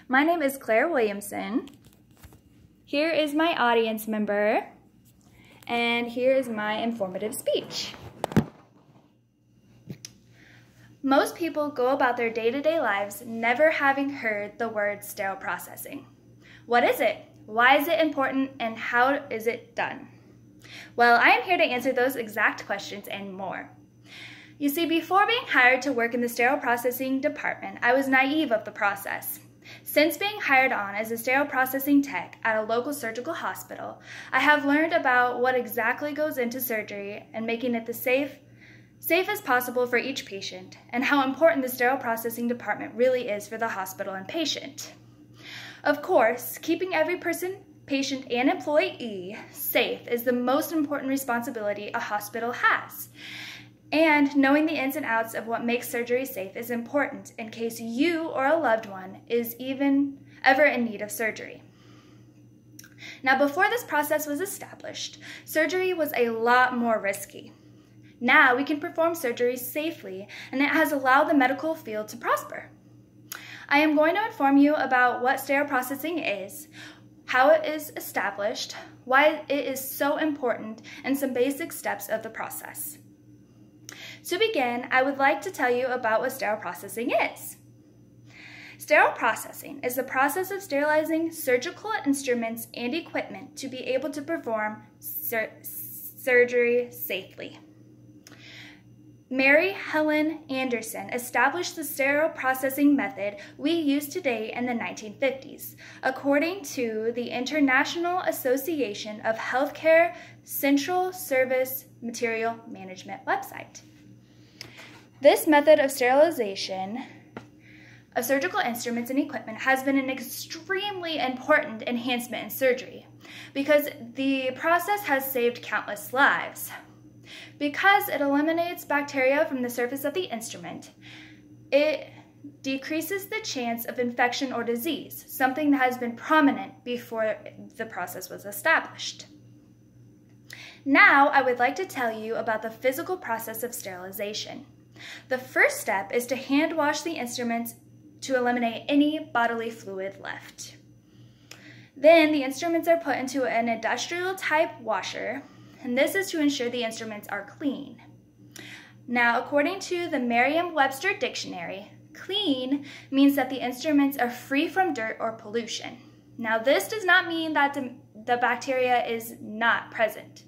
My name is Claire Williamson. Here is my audience member, and here is my informative speech. Most people go about their day-to-day lives never having heard the word sterile processing. What is it? Why is it important, and how is it done? Well, I am here to answer those exact questions and more. You see, before being hired to work in the sterile processing department, I was naive of the process. Since being hired on as a sterile processing tech at a local surgical hospital, I have learned about what exactly goes into surgery and making it the safe as possible for each patient, and how important the sterile processing department really is for the hospital and patient. Of course, keeping every person, patient, and employee safe is the most important responsibility a hospital has. And knowing the ins and outs of what makes surgery safe is important in case you or a loved one is ever in need of surgery. Now, before this process was established, surgery was a lot more risky. Now we can perform surgery safely, and it has allowed the medical field to prosper. I am going to inform you about what sterile processing is, how it is established, why it is so important, and some basic steps of the process. To begin, I would like to tell you about what sterile processing is. Sterile processing is the process of sterilizing surgical instruments and equipment to be able to perform surgery safely. Mary Helen Anderson established the sterile processing method we use today in the 1950s, according to the International Association of Healthcare Central Service Material Management website. This method of sterilization of surgical instruments and equipment has been an extremely important enhancement in surgery because the process has saved countless lives. Because it eliminates bacteria from the surface of the instrument, it decreases the chance of infection or disease, something that has been prominent before the process was established. Now, I would like to tell you about the physical process of sterilization. The first step is to hand wash the instruments to eliminate any bodily fluid left. Then the instruments are put into an industrial type washer, and this is to ensure the instruments are clean. Now, according to the Merriam-Webster dictionary, clean means that the instruments are free from dirt or pollution. Now, this does not mean that the bacteria is not present.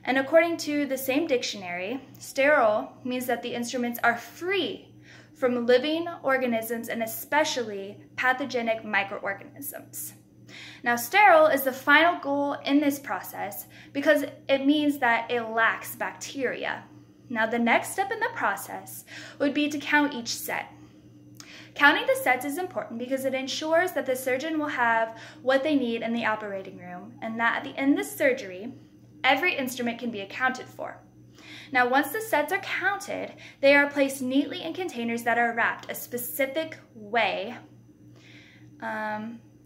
And according to the same dictionary, sterile means that the instruments are free from living organisms and especially pathogenic microorganisms. Now, sterile is the final goal in this process because it means that it lacks bacteria. Now, the next step in the process would be to count each set. Counting the sets is important because it ensures that the surgeon will have what they need in the operating room, and that at the end of the surgery, every instrument can be accounted for. Now, once the sets are counted, they are placed neatly in containers that are wrapped a specific way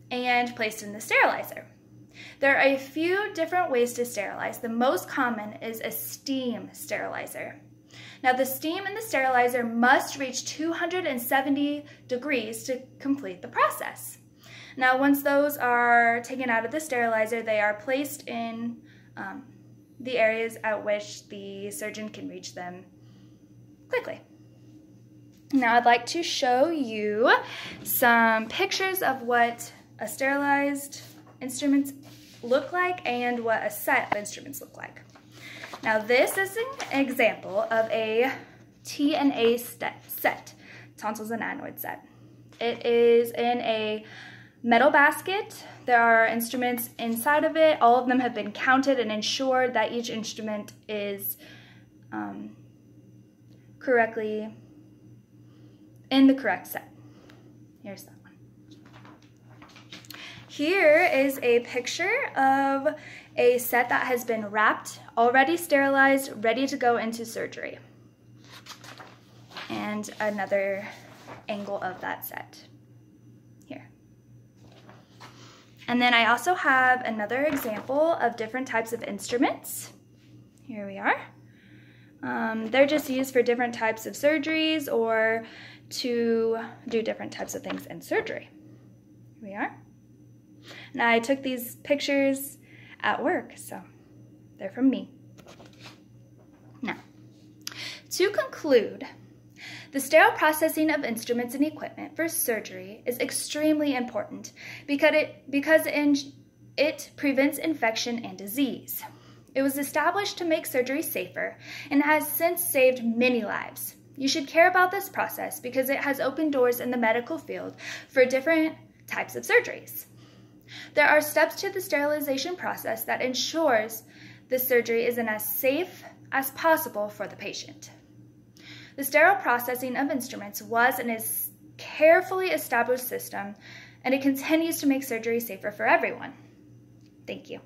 and placed in the sterilizer. There are a few different ways to sterilize. The most common is a steam sterilizer. Now, the steam in the sterilizer must reach 270 degrees to complete the process. Now, once those are taken out of the sterilizer, they are placed in the areas at which the surgeon can reach them quickly. Now, I'd like to show you some pictures of what a sterilized instruments look like and what a set of instruments look like. Now, this is an example of a TNA set, tonsils and adenoid set. It is in a metal basket. There are instruments inside of it. All of them have been counted and ensured that each instrument is correctly in the correct set. Here's that one. Here is a picture of a set that has been wrapped, already sterilized, ready to go into surgery. And another angle of that set. Here. And then I also have another example of different types of instruments. Here we are. They're just used for different types of surgeries or to do different types of things in surgery. Here we are. Now I took these pictures at work, so they're from me. Now, to conclude, the sterile processing of instruments and equipment for surgery is extremely important because it prevents infection and disease. It was established to make surgery safer and has since saved many lives. You should care about this process because it has opened doors in the medical field for different types of surgeries. There are steps to the sterilization process that ensures the surgery is as safe as possible for the patient. The sterile processing of instruments was and is a carefully established system, and it continues to make surgery safer for everyone. Thank you.